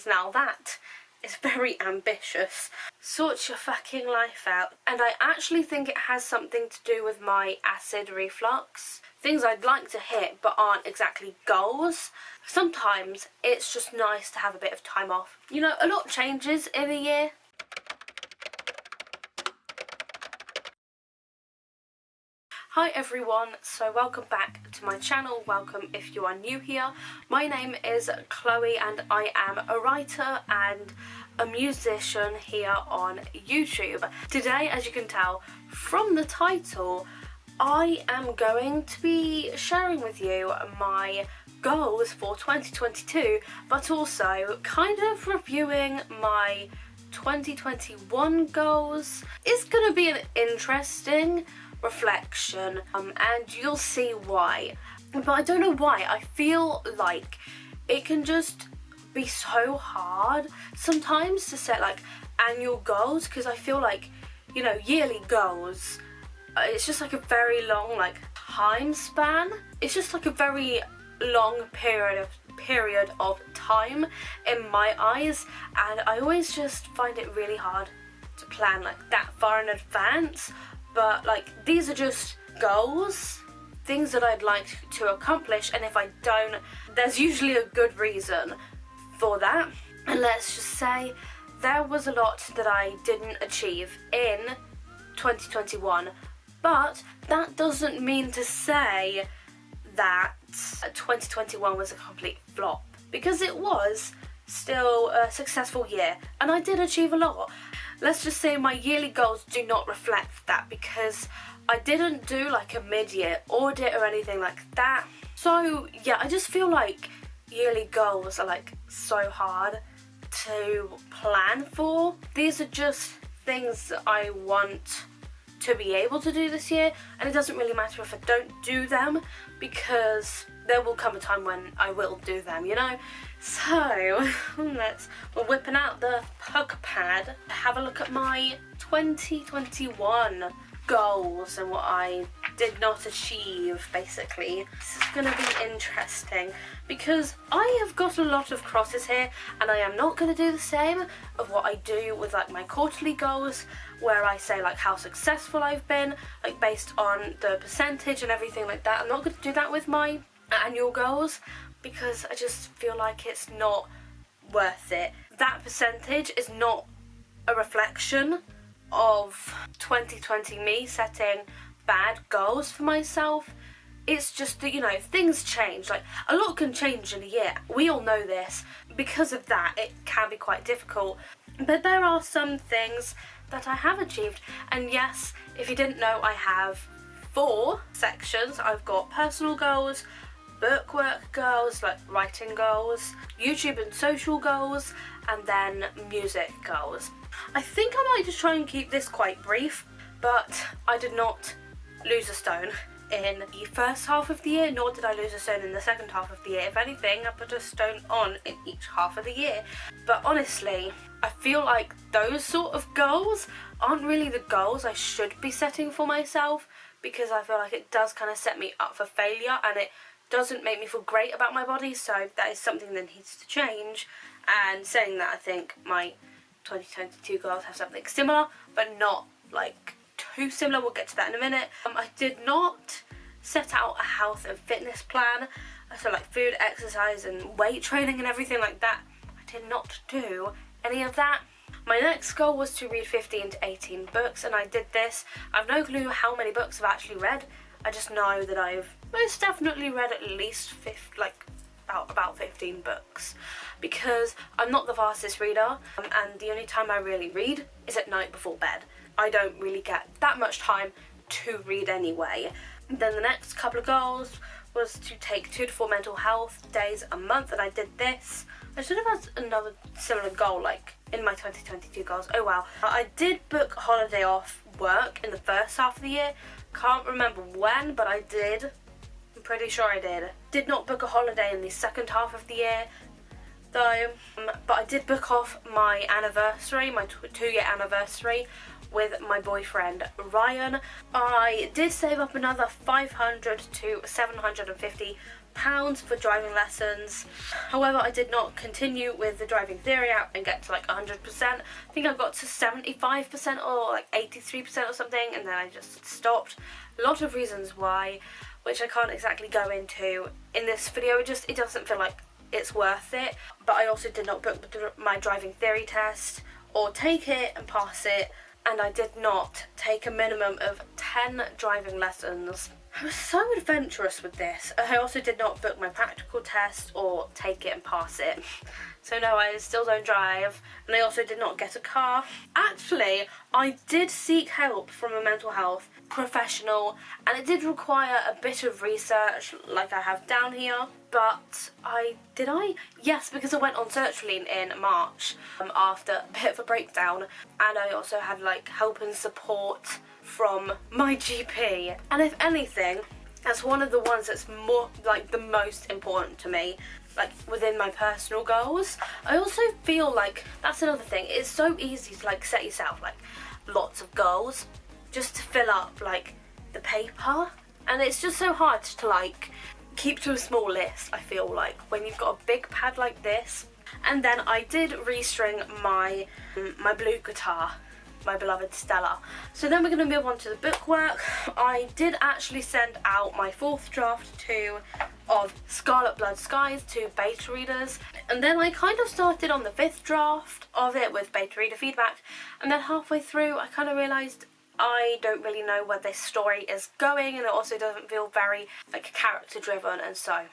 Now that is very ambitious. Sort your fucking life out. And I actually think it has something to do with my acid reflux. Things I'd like to hit but aren't exactly goals. Sometimes it's just nice to have a bit of time off. You know, a lot changes in a year. Hi everyone, so welcome back to my channel. Welcome if you are new here. My name is Chloe and I am a writer and a musician here on YouTube. Today, as you can tell from the title, I am going to be sharing with you my goals for 2022, but also kind of reviewing my 2021 goals. It's going to be an interesting reflection and you'll see why, but I don't know why. I feel like it can just be so hard sometimes to set like annual goals, because I feel like, you know, yearly goals, it's just like a very long like time span. It's just like a very long period of time in my eyes, and I always just find it really hard to plan like that far in advance. But like, these are just goals, things that I'd like to accomplish, and if I don't, there's usually a good reason for that. And let's just say there was a lot that I didn't achieve in 2021, but that doesn't mean to say that 2021 was a complete flop, because it was still a successful year and I did achieve a lot. Let's just say my yearly goals do not reflect that, because I didn't do like a mid-year audit or anything like that. So yeah, I just feel like yearly goals are like so hard to plan for. These are just things that I want to be able to do this year, and it doesn't really matter if I don't do them, because there will come a time when I will do them, you know? So we're whipping out the puck pad to have a look at my 2021 goals and what I did not achieve, basically. This is going to be interesting because I have got a lot of crosses here, and I am not going to do the same of what I do with like my quarterly goals, where I say like how successful I've been, like based on the percentage and everything like that. I'm not going to do that with my annual goals, because I just feel like it's not worth it. That percentage is not a reflection of 2020 me setting bad goals for myself. It's just that, you know, things change. Like, a lot can change in a year. We all know this. Because of that, it can be quite difficult. But there are some things that I have achieved. And yes, if you didn't know, I have 4 sections. I've got personal goals, bookwork goals, like writing goals, YouTube and social goals, and then music goals. I think I might just try and keep this quite brief, but I did not lose a stone in the first half of the year, nor did I lose a stone in the second half of the year. If anything, I put a stone on in each half of the year. But honestly, I feel like those sort of goals aren't really the goals I should be setting for myself, because I feel like it does kind of set me up for failure, and it doesn't make me feel great about my body. So that is something that needs to change. And saying that, I think my 2022 goals have something similar, but not like too similar. We'll get to that in a minute. I did not set out a health and fitness plan, so like food, exercise and weight training and everything like that. I did not do any of that. My next goal was to read 15 to 18 books, and I did this. I've no clue how many books I've actually read. I just know that I've most definitely read at least about 15 books, because I'm not the fastest reader, and the only time I really read is at night before bed. I don't really get that much time to read anyway. And then the next couple of goals was to take 2 to 4 mental health days a month, and I did this. I should have had another similar goal like in my 2022 goals. Oh wow. I did book a holiday off work in the first half of the year. Can't remember when, but I did. I'm pretty sure I did. Did not book a holiday in the second half of the year though, but I did book off my anniversary, my 2-year anniversary with my boyfriend Ryan. I did save up another £500 to £750 £100 for driving lessons. However, I did not continue with the driving theory app and get to like 100%. I think I got to 75% or like 83% or something, and then I just stopped. A lot of reasons why, which I can't exactly go into in this video. It doesn't feel like it's worth it. But I also did not book my driving theory test or take it and pass it, and I did not take a minimum of 10 driving lessons. I was so adventurous with this. I also did not book my practical test or take it and pass it. So no, I still don't drive, and I also did not get a car. Actually, I did seek help from a mental health professional, and it did require a bit of research like I have down here. But yes, because I went on Sertraline in March after a bit of a breakdown, and I also had like help and support from my GP. And if anything, that's one of the ones that's more like the most important to me, like within my personal goals. I also feel like that's another thing. It's so easy to like set yourself like lots of goals just to fill up like the paper, and it's just so hard to like keep to a small list, I feel like, when you've got a big pad like this. And then I did restring my blue guitar, my beloved Stella. So then we're going to move on to the bookwork. I did actually send out my 4th draft of Scarlet Blood Skies to beta readers, and then I kind of started on the 5th draft of it with beta reader feedback, and then halfway through I kind of realised I don't really know where this story is going, and it also doesn't feel very like character driven, and so I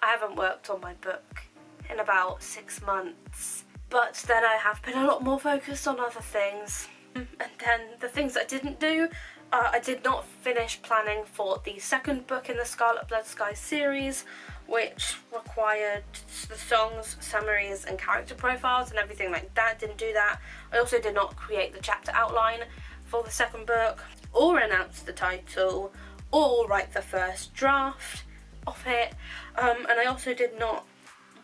haven't worked on my book in about 6 months. But then I have been a lot more focused on other things. And then the things I didn't do, I did not finish planning for the 2nd book in the Scarlet Blood Skies series, which required the songs, summaries and character profiles and everything like that. Didn't do that. I also did not create the chapter outline for the 2nd book, or announce the title, or write the 1st draft of it. And I also did not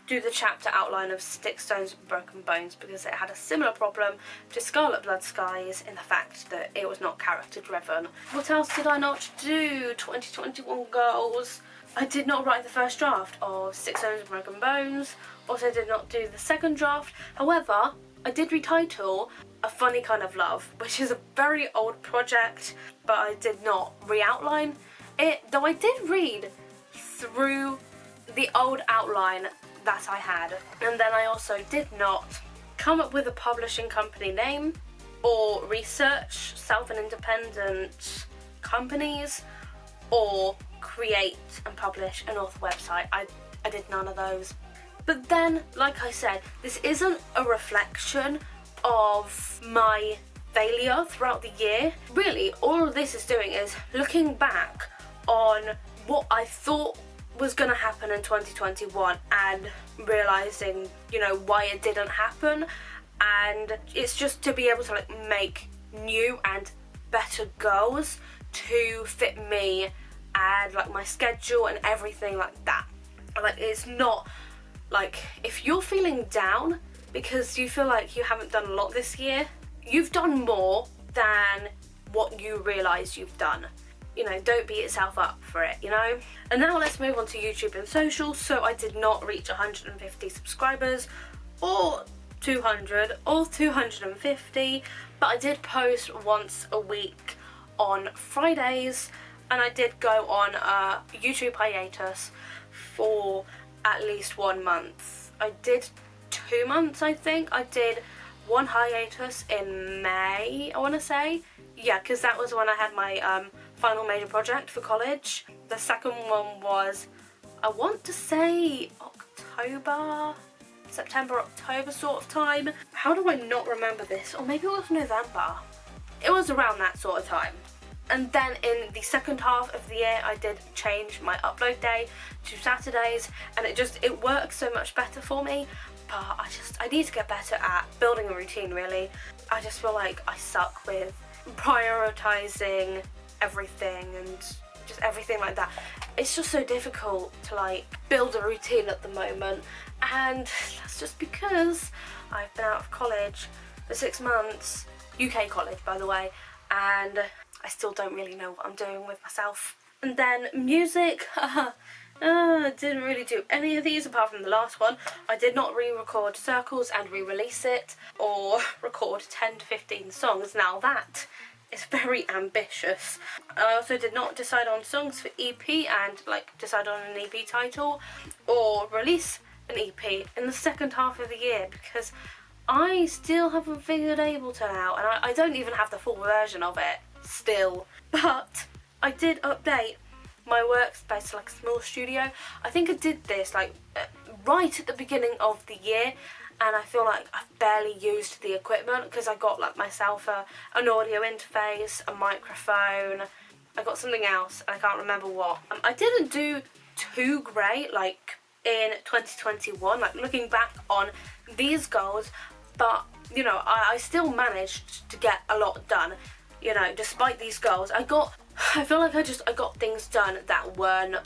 do the chapter outline of Stick, Stones and Broken Bones, because it had a similar problem to Scarlet Blood Skies in the fact that it was not character driven. What else did I not do? 2021 goals. I did not write the 1st draft of Stick, Stones and Broken Bones. Also did not do the 2nd draft. However, I did retitle A Funny Kind of Love, which is a very old project, but I did not re-outline it, though I did read through the old outline that I had. And then I also did not come up with a publishing company name or research self and independent companies or create and publish an author website. I did none of those. But then, like I said, this isn't a reflection of my failure throughout the year. Really, all of this is doing is looking back on what I thought was going to happen in 2021 and realising, you know, why it didn't happen. And it's just to be able to like make new and better goals to fit me and like my schedule and everything like that. Like, it's not like, if you're feeling down because you feel like you haven't done a lot this year, you've done more than what you realise you've done. You know, don't beat yourself up for it, you know? And now let's move on to YouTube and socials. So I did not reach 150 subscribers or 200 or 250, but I did post once a week on Fridays, and I did go on a YouTube hiatus for at least 1 month. I did 2 months, I think. I did one hiatus in May, I want to say. Yeah, because that was when I had my final major project for college. The second one was, I want to say September, October sort of time. How do I not remember this? Or maybe it was November. It was around that sort of time. And then in the second half of the year, I did change my upload day to Saturdays, and it works so much better for me. But I need to get better at building a routine, really. I just feel like I suck with prioritizing everything and just everything like that. It's just so difficult to like build a routine at the moment, and that's just because I've been out of college for 6 months, UK college by the way, and I still don't really know what I'm doing with myself. And then music, Didn't really do any of these apart from the last one. I did not re-record Circles and re-release it, or record 10 to 15 songs. Now that is very ambitious. I also did not decide on songs for EP and like decide on an EP title or release an EP in the second half of the year, because I still haven't figured Ableton out, and I don't even have the full version of it still. But I did update my workspace to like a small studio. I think I did this like right at the beginning of the year, and I feel like I've barely used the equipment because I got like myself an audio interface, a microphone, I got something else, I can't remember what. I didn't do too great like in 2021, like looking back on these goals, but you know, I still managed to get a lot done. You know, despite these goals, I feel like I got things done that weren't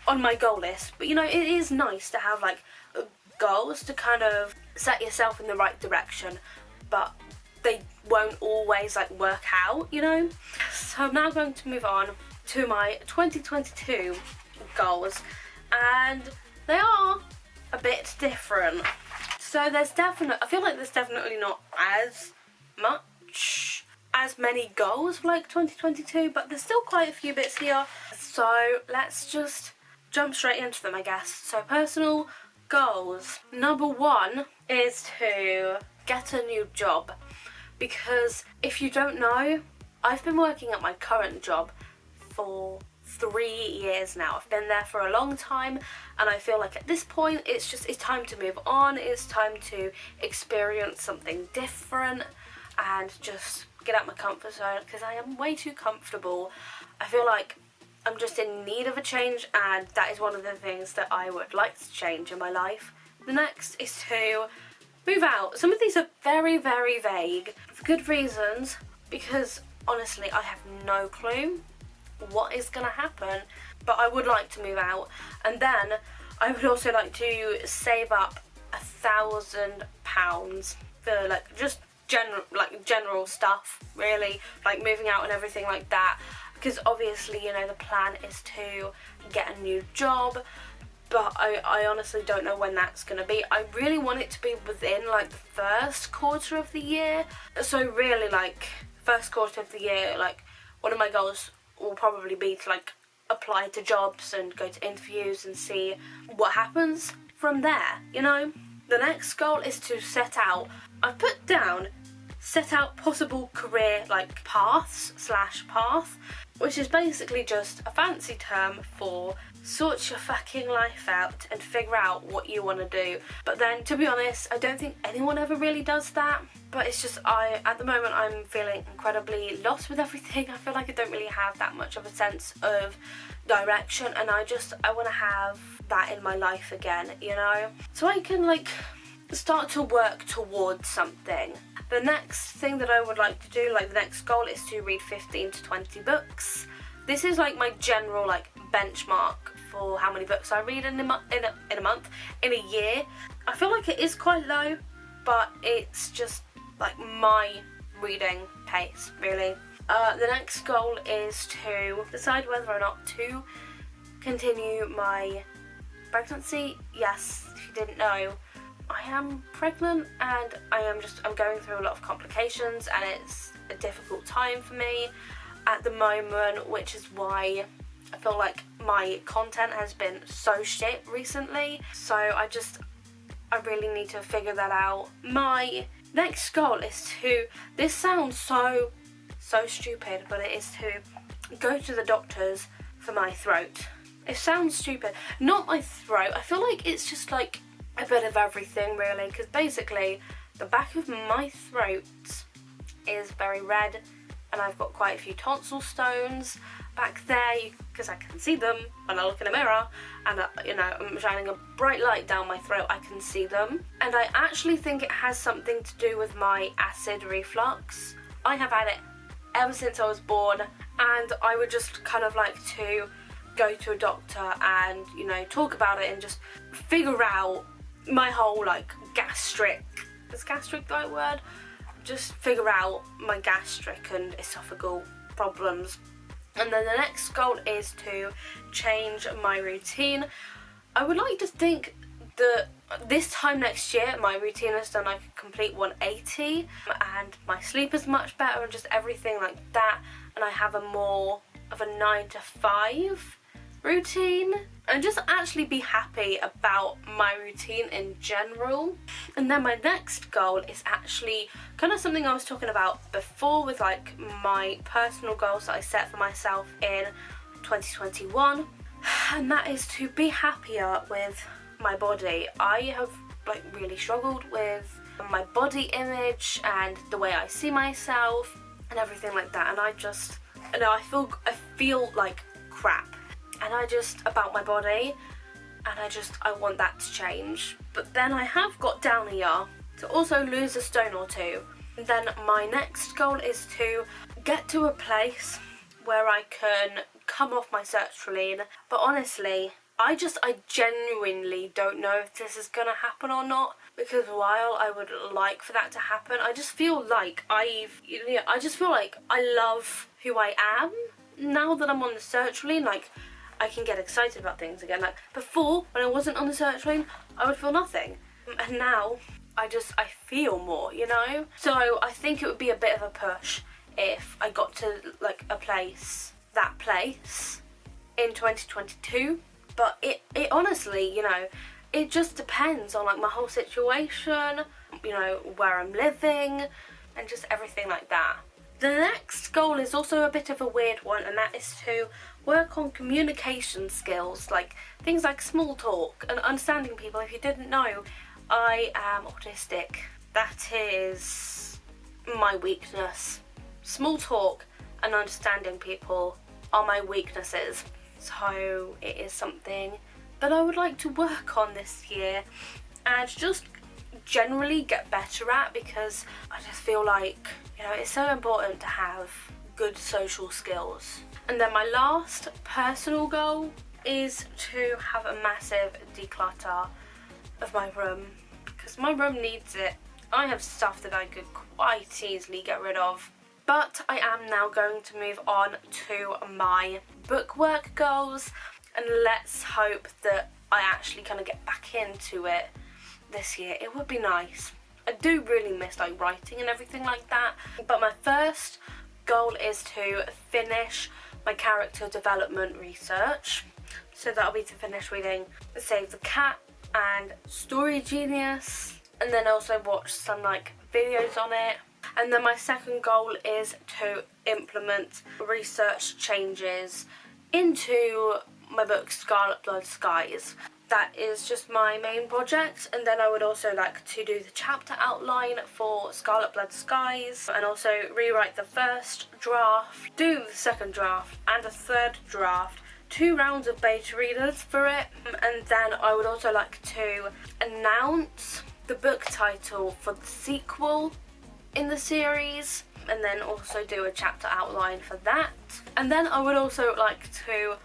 on my goal list. But you know, it is nice to have like goals to kind of set yourself in the right direction, but they won't always like work out, you know. So I'm now going to move on to my 2022 goals, and they are a bit different. So I feel like there's definitely not as many goals for like 2022, but there's still quite a few bits here. So let's just jump straight into them, I guess. So personal goals. Number 1 is to get a new job, because if you don't know, I've been working at my current job for 3 years now. I've been there for a long time, and I feel like at this point it's time to move on. It's time to experience something different and just get out my comfort zone, because I am way too comfortable. I feel like I'm just in need of a change, and that is one of the things that I would like to change in my life. The next is to move out. Some of these are very, very vague for good reasons, because honestly I have no clue what is gonna happen, but I would like to move out. And then I would also like to save up £1,000 for like just general stuff, really, like moving out and everything like that, because obviously, you know, the plan is to get a new job, but I honestly don't know when that's going to be. I really want it to be within like the first quarter of the year. So really, like first quarter of the year, like one of my goals will probably be to like apply to jobs and go to interviews and see what happens from there, you know. The next goal is to set out possible career like path, which is basically just a fancy term for sort your fucking life out and figure out what you want to do. But then, to be honest, I don't think anyone ever really does that. But it's just, at the moment I'm feeling incredibly lost with everything. I feel like I don't really have that much of a sense of direction, and I want to have that in my life again, you know, so I can like start to work towards something. The next thing that I would like to do, like the next goal, is to read 15 to 20 books. This is like my general like benchmark for how many books I read in a year. I feel like it is quite low, but it's just like my reading pace, really. The next goal is to decide whether or not to continue my pregnancy. Yes, if you didn't know, I am pregnant, and I'm going through a lot of complications, and it's a difficult time for me at the moment, which is why I feel like my content has been so shit recently. So I really need to figure that out. My next goal is to, this sounds so stupid, but it is to go to the doctors for my throat. It sounds stupid. Not my throat. I feel like it's just like a bit of everything, really, because basically the back of my throat is very red, and I've got quite a few tonsil stones back there, because I can see them when I look in a mirror, and you know, I'm shining a bright light down my throat, I can see them. And I actually think it has something to do with my acid reflux. I have had it ever since I was born, and I would just kind of like to go to a doctor and, you know, talk about it and just figure out my whole like gastric, is gastric the right word? Just figure out my gastric and esophageal problems And then the next goal is to change my routine. I would like to think that this time next year my routine has done like a complete 180 and my sleep is much better and just everything like that, and I have a more of a 9 to 5 routine and just actually be happy about my routine in general. And then my next goal is actually kind of something I was talking about before with like my personal goals that I set for myself in 2021, and that is to be happier with my body. I have like really struggled with my body image and the way I see myself and everything like that, and I feel like crap, and about my body, and I want that to change. But then I have got down a year to also lose a stone or two. And then my next goal is to get to a place where I can come off my sertraline. But honestly, I genuinely don't know if this is gonna happen or not, because while I would like for that to happen, I just feel like I love who I am now that I'm on the sertraline. Like, I can get excited about things again. Like before, when I wasn't on the sertraline, I would feel nothing, and now I feel more, you know? So I think it would be a bit of a push if I got to like that place in 2022. But it honestly, you know, it just depends on like my whole situation, you know, where I'm living and just everything like that. The next goal is also a bit of a weird one, and that is to work on communication skills, like things like small talk and understanding people. If you didn't know, I am autistic. That is my weakness. Small talk and understanding people are my weaknesses. So it is something that I would like to work on this year and just generally get better at, because I just feel like, you know, it's so important to have good social skills. And then my last personal goal is to have a massive declutter of my room, because my room needs it. I have stuff that I could quite easily get rid of. But I am now going to move on to my bookwork goals, and let's hope that I actually kind of get back into it this year. It would be nice. I do really miss like writing and everything like that. But my first goal is to finish my character development research. So that'll be to finish reading Save the Cat and Story Genius, and then also watch some like videos on it. And then my second goal is to implement research changes into my book Scarlet Blood Skies. That is just my main project, and then I would also like to do the chapter outline for Scarlet Blood Skies, and also rewrite the first draft, do the second draft and a third draft, 2 rounds of beta readers for it, and then I would also like to announce the book title for the sequel in the series, and then also do a chapter outline for that. And then I would also like to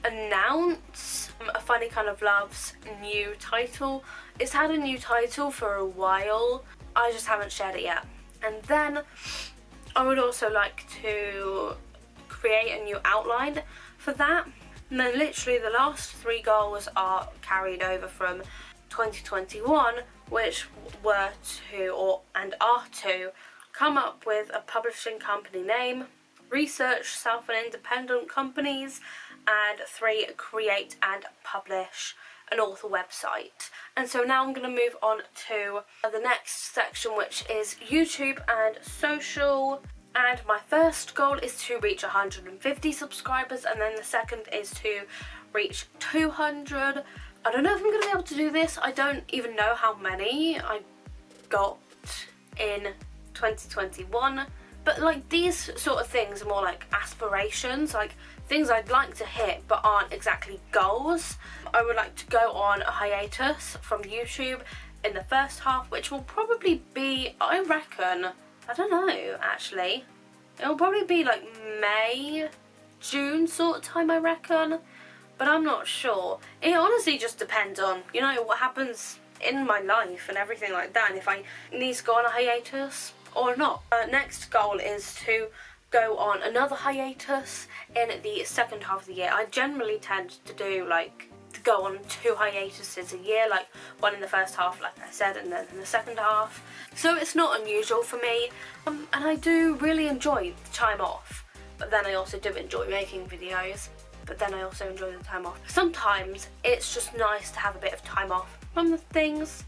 announce A Funny Kind of Love's new title. It's had a new title for a while, I just haven't shared it yet. And then I would also like to create a new outline for that. And then literally the last 3 goals are carried over from 2021, which were to come up with a publishing company name, research self and independent companies, and 3, create and publish an author website. And so now I'm going to move on to the next section, which is YouTube and social. And my first goal is to reach 150 subscribers, and then the second is to reach 200. I don't know if I'm going to be able to do this. I don't even know how many I got in 2021. But like these sort of things are more like aspirations, like things I'd like to hit but aren't exactly goals. I would like to go on a hiatus from YouTube in the first half, which will probably be, I reckon, I don't know actually. It'll probably be like May, June sort of time, I reckon. But I'm not sure. It honestly just depends on, you know, what happens in my life and everything like that, and if I need to go on a hiatus or not. Next goal is to go on another hiatus in the second half of the year. I generally tend to do like to go on 2 hiatuses a year, like one in the first half, like I said, and then in the second half. So it's not unusual for me, and I do really enjoy the time off. But then I also do enjoy making videos. But then I also enjoy the time off. Sometimes it's just nice to have a bit of time off from the things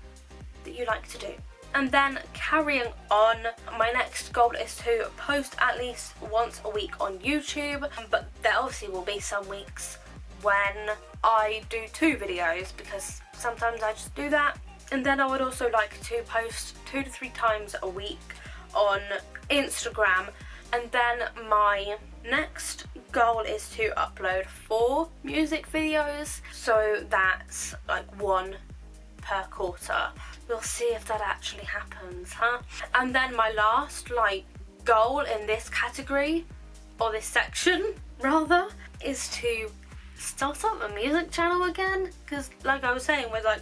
that you like to do. And then carrying on, my next goal is to post at least once a week on YouTube. But there obviously will be some weeks when I do 2 videos because sometimes I just do that. And then I would also like to post 2 to 3 times a week on Instagram. And then my next goal is to upload 4 music videos. So that's like 1 per quarter. We'll see if that actually happens, huh? And then my last like goal in this category, or this section rather, is to start up a music channel again. Because like I was saying with like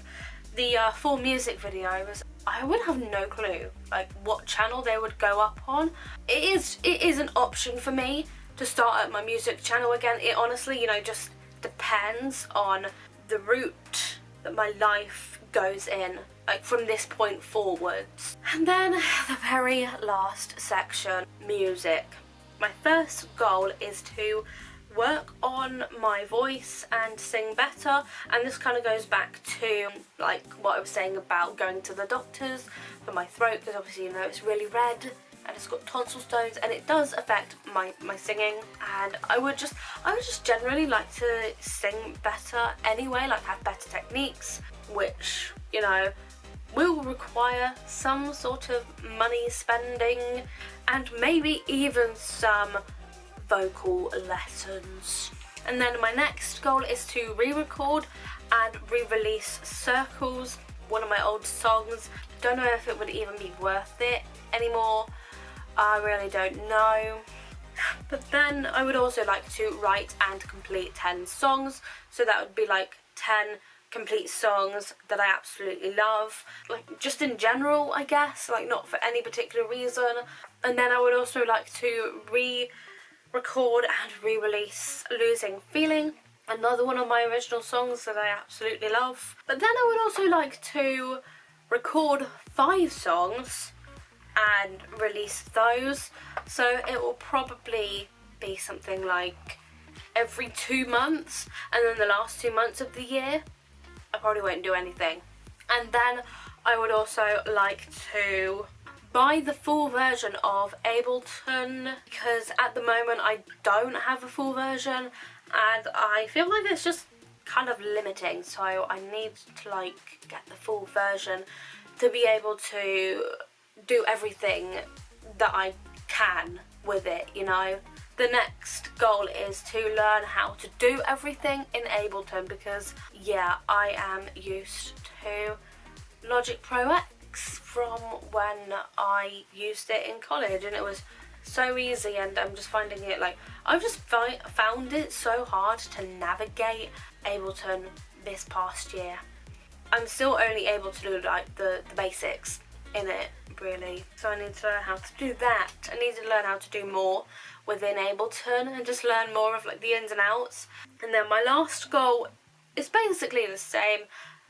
the 4 music videos, I would have no clue like what channel they would go up on. It is an option for me to start up my music channel again. It honestly, you know, just depends on the route that my life goes in, like from this point forwards. And then the very last section, music. My first goal is to work on my voice and sing better, and this kind of goes back to like what I was saying about going to the doctors for my throat, because obviously, you know, it's really red and it's got tonsil stones and it does affect my singing, and I would just generally like to sing better anyway, like have better techniques, which, you know, will require some sort of money spending and maybe even some vocal lessons. And then my next goal is to re-record and re-release Circles, one of my old songs. Don't know if it would even be worth it anymore. I really don't know. But then I would also like to write and complete 10 songs. So that would be like 10 complete songs that I absolutely love, like just in general, I guess, like not for any particular reason. And then I would also like to record and re-release Losing Feeling, another one of my original songs that I absolutely love. But then I would also like to record 5 songs and release those, so it will probably be something like every 2 months, and then the last 2 months of the year I probably won't do anything. And then I would also like to buy the full version of Ableton, because at the moment I don't have a full version and I feel like it's just kind of limiting, so I need to like get the full version to be able to do everything that I can with it, you know. The next goal is to learn how to do everything in Ableton, because yeah, I am used to Logic Pro X from when I used it in college, and it was so easy, and I'm just finding it like I've just found it so hard to navigate Ableton this past year. I'm still only able to do like the basics in it, really, so I need to learn how to do that. I need to learn how to do more within Ableton and just learn more of like the ins and outs. And then my last goal is basically the same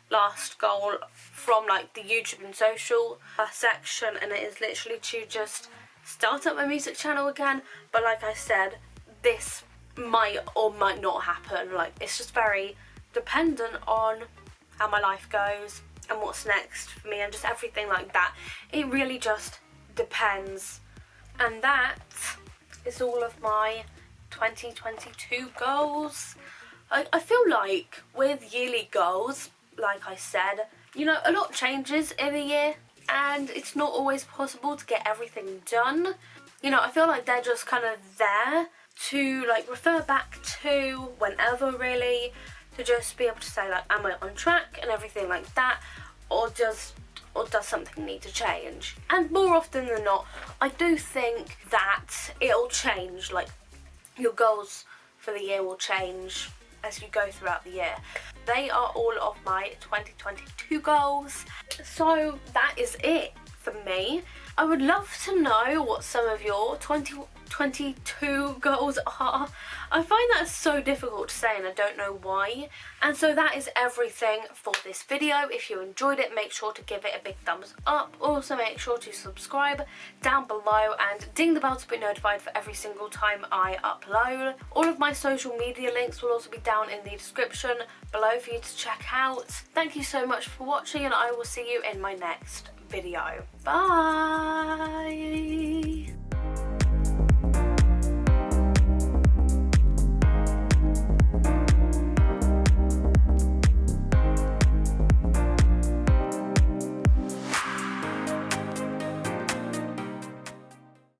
last goal from like the YouTube and social section, and it is literally to just start up my music channel again. But like I said, this might or might not happen. Like, it's just very dependent on how my life goes and what's next for me and just everything like that. It really just depends. And that is all of my 2022 goals. I feel like with yearly goals, like I said, you know, a lot changes in a year and it's not always possible to get everything done. You know, I feel like they're just kind of there to like refer back to whenever, really, to just be able to say like, am I on track and everything like that, or does something need to change? And more often than not, I do think that it'll change. Like, your goals for the year will change as you go throughout the year. They are all of my 2022 goals. So that is it for me. I would love to know what some of your 2022 22 goals are. I find that so difficult to say and I don't know why. And so that is everything for this video. If you enjoyed it, make sure to give it a big thumbs up. Also make sure to subscribe down below and ding the bell to be notified for every single time I upload. All of my social media links will also be down in the description below for you to check out. Thank you so much for watching and I will see you in my next video. Bye!